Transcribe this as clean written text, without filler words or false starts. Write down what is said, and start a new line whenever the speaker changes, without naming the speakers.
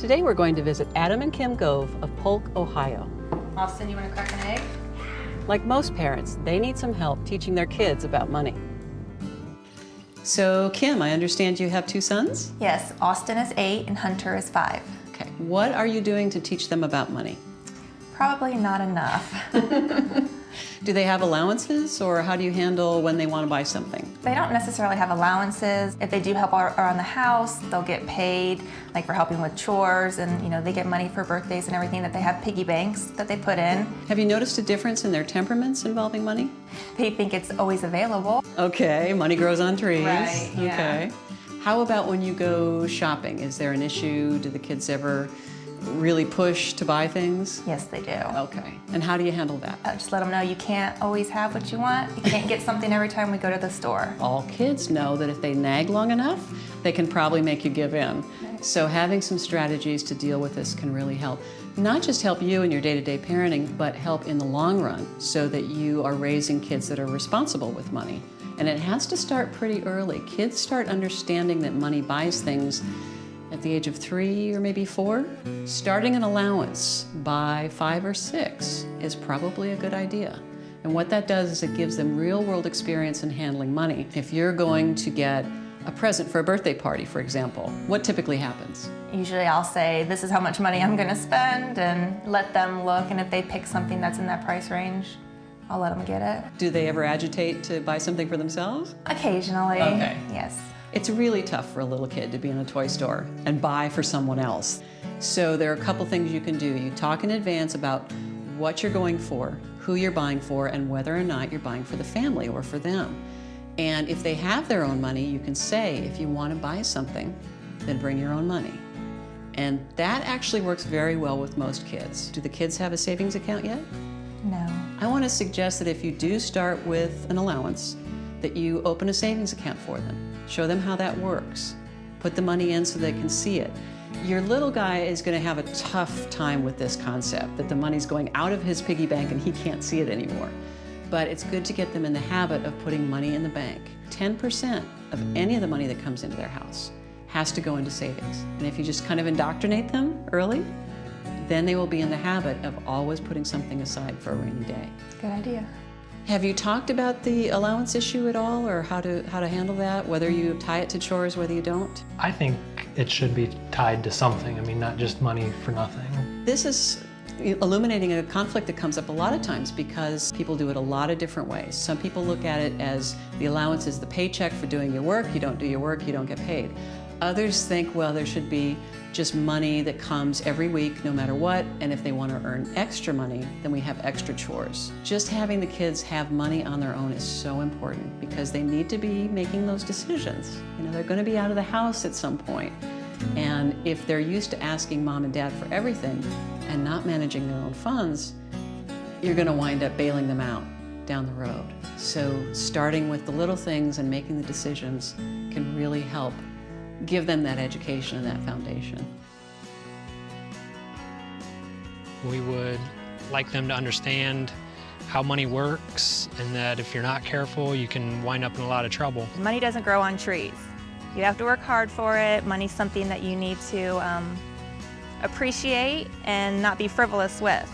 Today we're going to visit Adam and Kim Gove of Polk, Ohio.
Austin, you want to crack an egg?
Like most parents, they need some help teaching their kids about money. So, Kim, I understand you have two sons?
Yes, Austin is 8 and Hunter is 5.
Okay. What are you doing to teach them about money?
Probably not enough.
Do they have allowances, or how do you handle when they want to buy something?
They don't necessarily have allowances. If they do help around the house, they'll get paid, like for helping with chores, and they get money for birthdays and everything, that they have piggy banks that they put in.
Have you noticed a difference in their temperaments involving money?
They think it's always available.
Okay, money grows on trees.
Right, yeah.
Okay. How about when you go shopping? Is there an issue? Do the kids ever really push to buy things?
Yes, they do.
Okay. And how do you handle that?
Just let them know you can't always have what you want. You can't get something every time we go to the store.
All kids know that if they nag long enough, they can probably make you give in.
Right.
So having some strategies to deal with this can really help. Not just help you in your day-to-day parenting, but help in the long run so that you are raising kids that are responsible with money. And it has to start pretty early. Kids start understanding that money buys things at the age of 3 or maybe 4. Starting an allowance by 5 or 6 is probably a good idea. And what that does is it gives them real-world experience in handling money. If you're going to get a present for a birthday party, for example, what typically happens?
Usually I'll say, this is how much money I'm going to spend, and let them look, and if they pick something that's in that price range, I'll let them get it.
Do they ever agitate to buy something for themselves?
Occasionally.
Okay.
Yes.
It's really tough for a little kid to be in a toy store and buy for someone else. So there are a couple things you can do. You talk in advance about what you're going for, who you're buying for, and whether or not you're buying for the family or for them. And if they have their own money, you can say, if you want to buy something, then bring your own money. And that actually works very well with most kids. Do the kids have a savings account yet?
No.
I want to suggest that if you do start with an allowance, that you open a savings account for them. Show them how that works. Put the money in so they can see it. Your little guy is going to have a tough time with this concept, that the money's going out of his piggy bank and he can't see it anymore. But it's good to get them in the habit of putting money in the bank. 10% of any of the money that comes into their house has to go into savings. And if you just kind of indoctrinate them early, then they will be in the habit of always putting something aside for a rainy day.
Good idea.
Have you talked about the allowance issue at all, or how to handle that, whether you tie it to chores, whether you don't?
I think it should be tied to something. I mean, not just money for nothing.
This is illuminating a conflict that comes up a lot of times because people do it a lot of different ways. Some people look at it as the allowance is the paycheck for doing your work. You don't do your work, you don't get paid. Others think, well, there should be just money that comes every week no matter what, and if they want to earn extra money, then we have extra chores. Just having the kids have money on their own is so important because they need to be making those decisions. They're going to be out of the house at some point. And if they're used to asking mom and dad for everything and not managing their own funds, you're going to wind up bailing them out down the road. So starting with the little things and making the decisions can really help give them that education and that foundation.
We would like them to understand how money works, and that if you're not careful, you can wind up in a lot of trouble.
Money doesn't grow on trees. You have to work hard for it. Money's something that you need to appreciate and not be frivolous with.